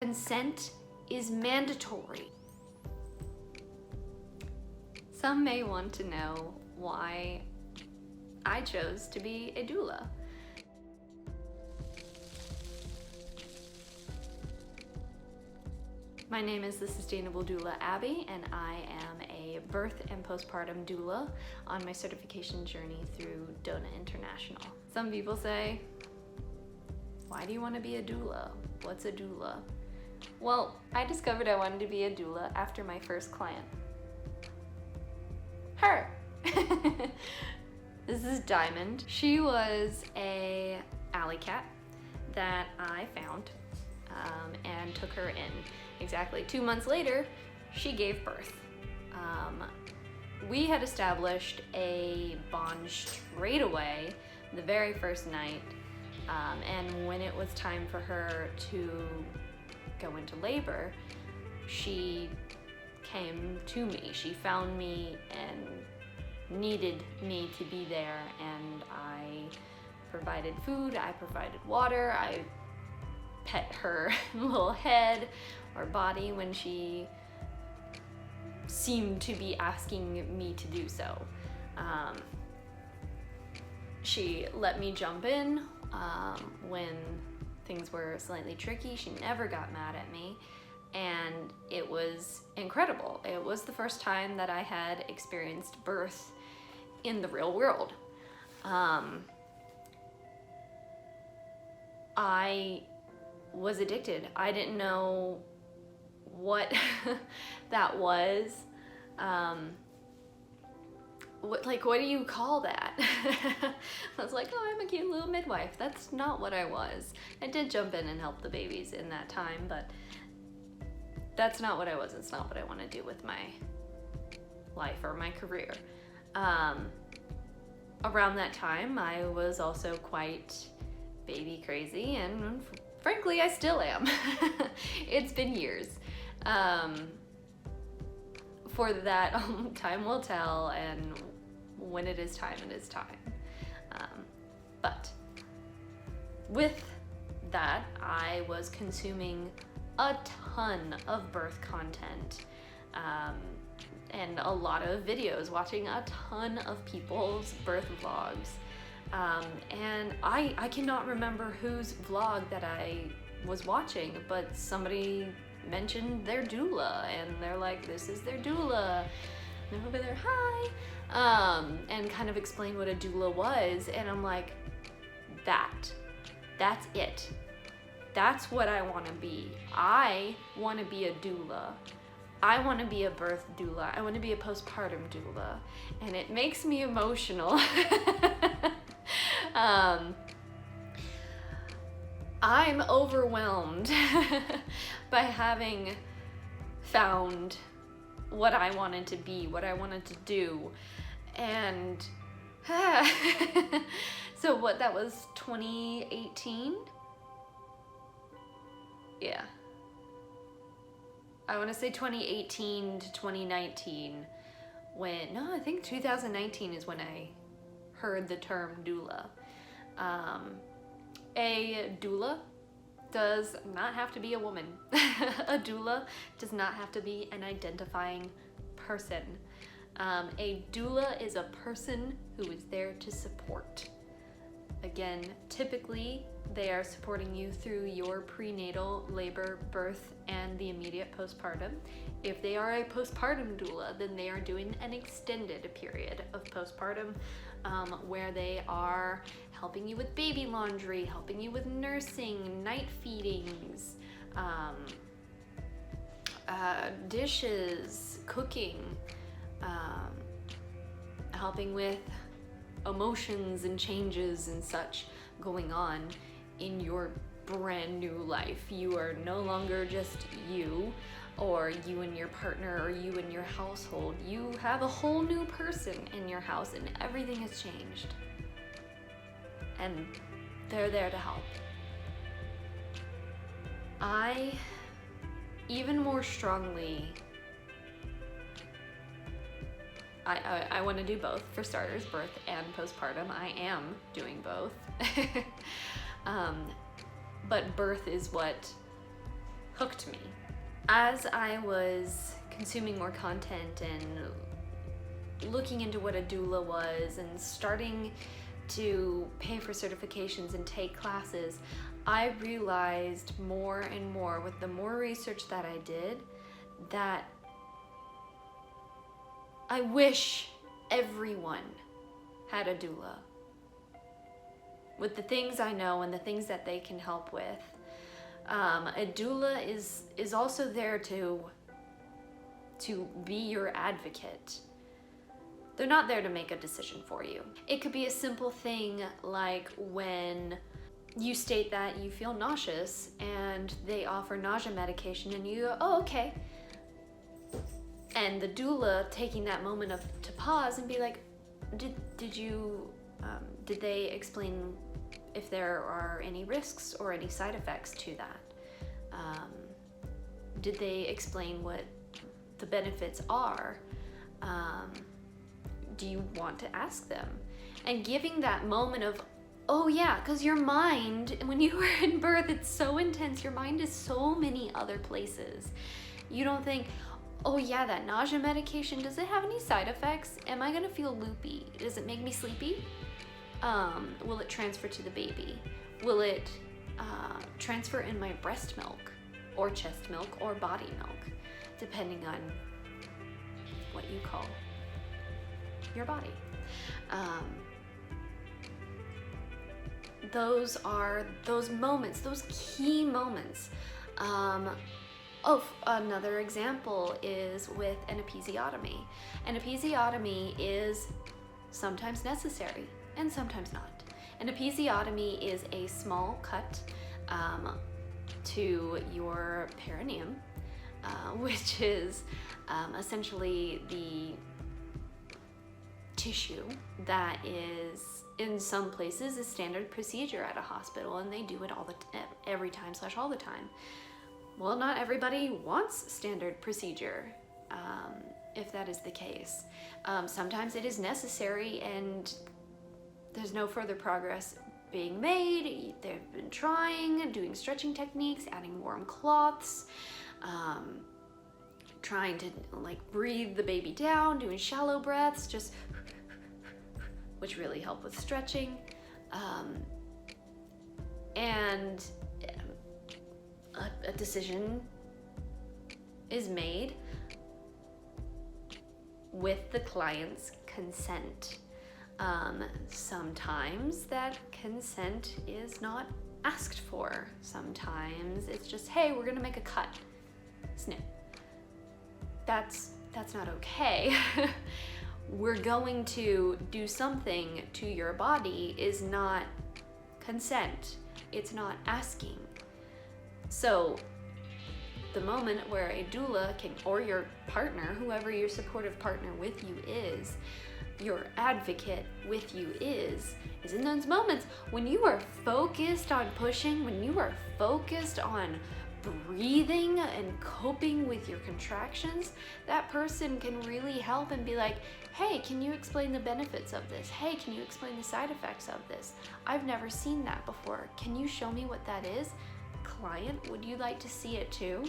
Consent is mandatory. Some may want to know why I chose to be a doula. My name is the Sustainable Doula Abby, and I am a birth and postpartum doula on my certification journey through Dona International. Some people say, why do you want to be a doula? What's a doula? Well, I discovered I wanted to be a doula after my first client. Her! This is Diamond. She was a alley cat that I found and took her in. Exactly 2 months later, she gave birth. We had established a bond straight away the very first night, and when it was time for her to go into labor, she came to me. She found me and needed me to be there, and I provided food, I provided water, I pet her little head or body when she seemed to be asking me to do so. She let me jump in when things were slightly tricky. She never got mad at me, and it was incredible. It was the first time that I had experienced birth in the real world. I was addicted. I didn't know what that was. What do you call that? I was like, oh, I'm a cute little midwife. That's not what I was. I did jump in and help the babies in that time, but that's not what I was. It's not what I want to do with my life or my career. Around that time, I was also quite baby crazy, and frankly, I still am. It's been years. For that, time will tell, and when it is time, it is time. But with that, I was consuming a ton of birth content and a lot of videos, watching a ton of people's birth vlogs. And I cannot remember whose vlog that I was watching, but somebody mentioned their doula, and they're like, this is their doula. And they're over there, hi, and kind of explained what a doula was, and I'm like, that's it. That's what I want to be. I want to be a doula. I want to be a birth doula. I want to be a postpartum doula, and it makes me emotional. I'm overwhelmed by having found what I wanted to be, what I wanted to do, and so what, that was 2018? Yeah. I want to say 2018 to 2019 no, I think 2019 is when I heard the term doula. A doula does not have to be a woman. A doula does not have to be an identifying person. A doula is a person who is there to support. Again, typically they are supporting you through your prenatal, labor, birth, and the immediate postpartum. If they are a postpartum doula, then they are doing an extended period of postpartum where they are helping you with baby laundry, helping you with nursing, night feedings, dishes, cooking, helping with emotions and changes and such going on in your brand new life. You are no longer just you, or you and your partner, or you and your household. You have a whole new person in your house, and everything has changed. And they're there to help. I, even more strongly, I want to do both. For starters, birth and postpartum. I am doing both. But birth is what hooked me. As I was consuming more content and looking into what a doula was and starting to pay for certifications and take classes, I realized more and more with the more research that I did that I wish everyone had a doula. With the things I know and the things that they can help with. A doula is also there to be your advocate. They're not there to make a decision for you. It could be a simple thing like when you state that you feel nauseous and they offer nausea medication and you go, oh, okay. And the doula taking that moment to pause and be like, did they explain if there are any risks or any side effects to that? Did they explain what the benefits are? Do you want to ask them? And giving that moment of, oh yeah, because your mind, when you are in birth, it's so intense. Your mind is so many other places. You don't think, oh yeah, that nausea medication, does it have any side effects? Am I gonna feel loopy? Does it make me sleepy? Will it transfer to the baby? Will it transfer in my breast milk or chest milk or body milk, depending on what you call your body. Those are those moments, those key moments. Another example is with an episiotomy. An episiotomy is sometimes necessary and sometimes not. An episiotomy is a small cut to your perineum, which is essentially the tissue that is in some places a standard procedure at a hospital, and they do it every time / all the time. Well, not everybody wants standard procedure, if that is the case. Sometimes it is necessary and there's no further progress being made. They've been trying, doing stretching techniques, adding warm cloths, trying to like breathe the baby down, doing shallow breaths, just which really help with stretching. And a decision is made with the client's consent. Sometimes that consent is not asked for. Sometimes it's just, hey, we're gonna make a cut. Snip. That's not okay. We're going to do something to your body is not consent. It's not asking. So the moment where a doula can, or your partner, whoever your supportive partner with you is, your advocate with you is in those moments when you are focused on pushing, when you are focused on breathing and coping with your contractions, that person can really help and be like, hey, can you explain the benefits of this? Hey, can you explain the side effects of this? I've never seen that before. Can you show me what that is? Client, would you like to see it too?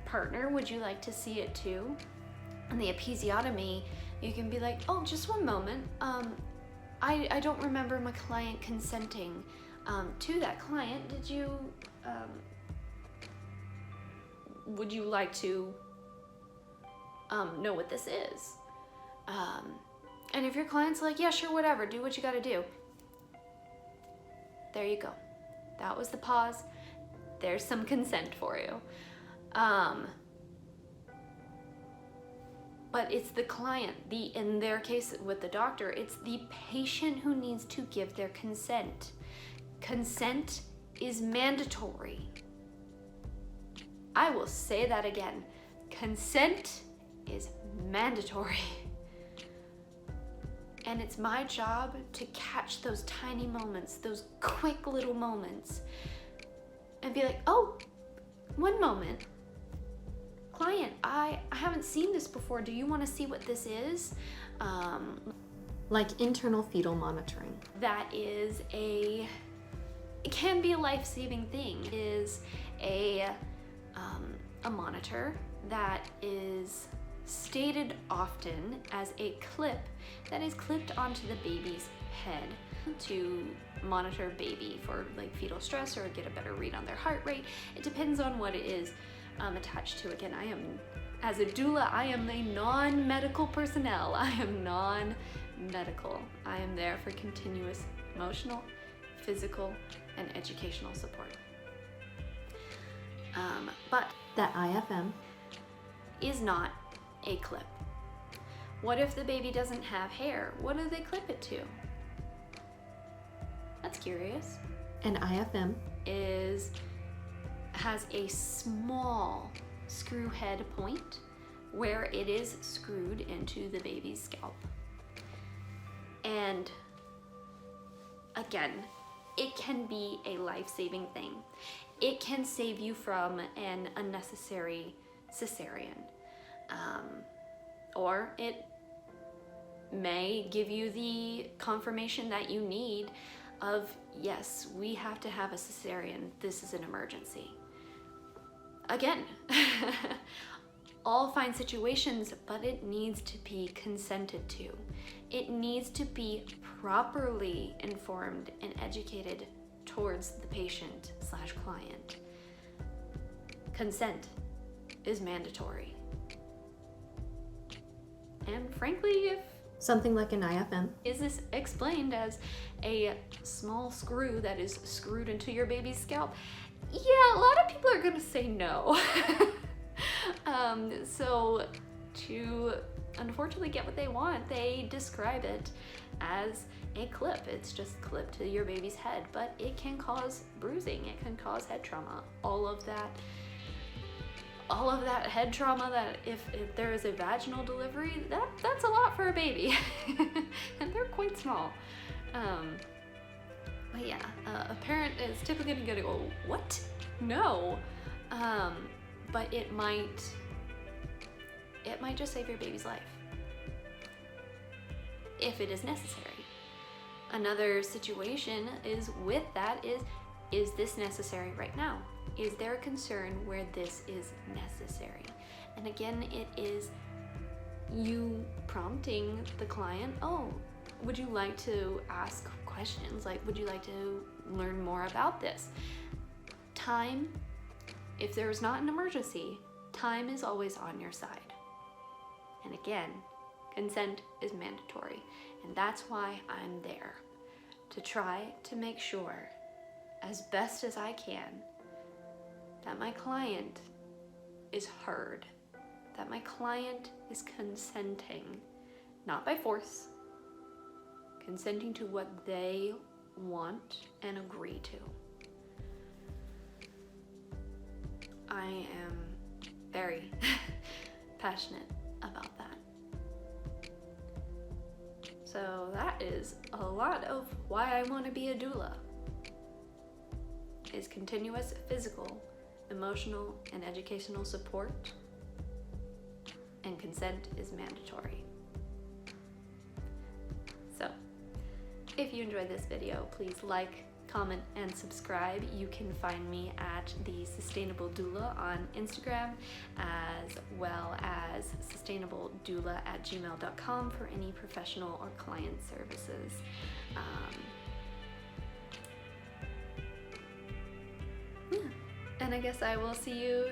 Partner, would you like to see it too? And the episiotomy, you can be like, oh, just one moment. I don't remember my client consenting to that. Client, did you, would you like to know what this is? And if your client's like, yeah, sure, whatever, do what you gotta do. There you go. That was the pause. There's some consent for you. But it's the client, in their case with the doctor, it's the patient who needs to give their consent. Consent is mandatory. I will say that again. Consent is mandatory. And it's my job to catch those tiny moments, those quick little moments, and be like, oh, one moment. Client, I haven't seen this before. Do you want to see what this is? Like internal fetal monitoring. That is it can be a life-saving thing. It is a a monitor that is stated often as a clip that is clipped onto the baby's head to monitor baby for like fetal stress or get a better read on their heart rate. It depends on what it is attached to. Again, as a doula, I am a non-medical personnel. I am non-medical. I am there for continuous emotional, physical, and educational support. But that IFM is not a clip. What if the baby doesn't have hair? What do they clip it to? That's curious. An IFM has a small screw head point where it is screwed into the baby's scalp. And again, it can be a life-saving thing. It can save you from an unnecessary cesarean. Or it may give you the confirmation that you need of, yes, we have to have a cesarean. This is an emergency. Again, all fine situations, but it needs to be consented to. It needs to be properly informed and educated towards the patient/client. Consent is mandatory. And frankly, if something like an IFM is this explained as a small screw that is screwed into your baby's scalp, yeah, a lot of people are gonna say no. So to unfortunately get what they want, they describe it as a clip. It's just clipped to your baby's head, but it can cause bruising, it can cause head trauma. All of that head trauma, that if there is a vaginal delivery, that's a lot for a baby. And they're quite small. But yeah, a parent is typically gonna go, what? No. But it might just save your baby's life if it is necessary. Another situation is with that is this necessary right now? Is there a concern where this is necessary? And again, it is you prompting the client, oh, would you like to ask questions? Like, would you like to learn more about this? Time, if there's not an emergency, time is always on your side. And again, consent is mandatory. And that's why I'm there, to try to make sure, as best as I can, that my client is heard, that my client is consenting, not by force, consenting to what they want and agree to. I am very passionate about that. So that is a lot of why I want to be a doula, is continuous physical, emotional, and educational support, and consent is mandatory. So, if you enjoyed this video, please like, comment, and subscribe. You can find me at the Sustainable Doula on Instagram, as well as sustainabledoula@gmail.com for any professional or client services. Yeah. And I guess I will see you